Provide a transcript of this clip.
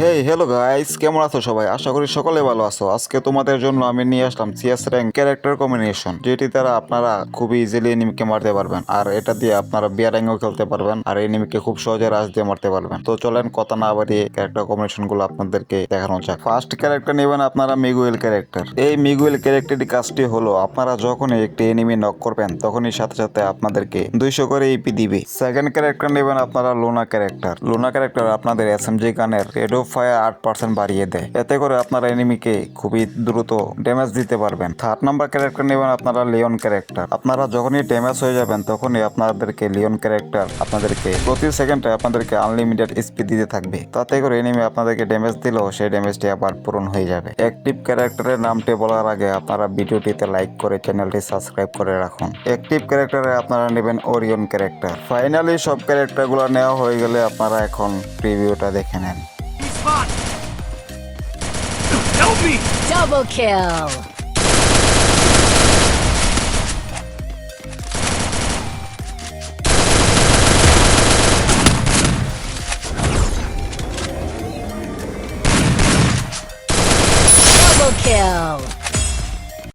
Hey hello guys, কেমন আছো সবাই? আশা করি সকলে ভালো আছো। আজকে তোমাদের জন্য আমি নিয়ে আসলাম সিএস র্যাঙ্ক ক্যারেক্টার কম্বিনেশন, যেটি দ্বারা আপনারা খুব ইজিলি এনিমিকে মারতে পারবেন। আর এটা দিয়ে আপনারা বিয়ার র্যাঙ্কও খেলতে পারবেন আর এনিমিকে খুব সহজে রাশ দিয়ে মারতে পারবেন। তো চলেন কথা না বাড়িয়ে ক্যারেক্টার কম্বিনেশন গুলো আপনাদেরকে দেখানো যাক। ফার্স্ট ক্যারেক্টার নেবেন আপনারা মিগুয়েল ক্যারেক্টার। এই মিগুয়েল ক্যারেক্টারটি কাজটি হলো, আপনারা যখনই একটি এনিমি নক করবেন তখনই সাথে সাথে আপনাদেরকে 200 করে ইপি দিবে। সেকেন্ড ক্যারেক্টার নেবেন আপনারা লোনা ক্যারেক্টার। লোনা ক্যারেক্টার আপনাদের এসএমজি গানের রেড অফ ফায়ার 8% বাড়িয়ে দেয়, এতে করে আপনারা এনিমিকে খুবই দ্রুত ড্যামেজ দিতে পারবেন। থার্ড নাম্বার ক্যারেক্টার নেবেন আপনারা লিওন ক্যারেক্টার। আপনারা যখনই ড্যামেজ হয়ে যাবেন তখনই আপনাদেরকে লিওন ক্যারেক্টার আপনাদেরকে প্রতি সেকেন্ডে আপনাদেরকে আনলিমিটেড স্পিড দিতে থাকবে, তাতে করে এনিমি আপনাদেরকে ড্যামেজ দিলেও সেই ড্যামেজটি আবার পূরণ হয়ে যাবে। অ্যাক্টিভ ক্যারেক্টারের নামটি বলার আগে আপনারা ভিডিওটিতে লাইক করে চ্যানেলটি সাবস্ক্রাইব করে রাখুন। অ্যাক্টিভ ক্যারেক্টারে আপনারা নেবেন ওরিয়ন ক্যারেক্টার। ফাইনালি সব ক্যারেক্টারগুলো নেওয়া হয়ে গেলে আপনারা এখন প্রিভিউটা দেখে নেন। Help me! Double kill! Double kill!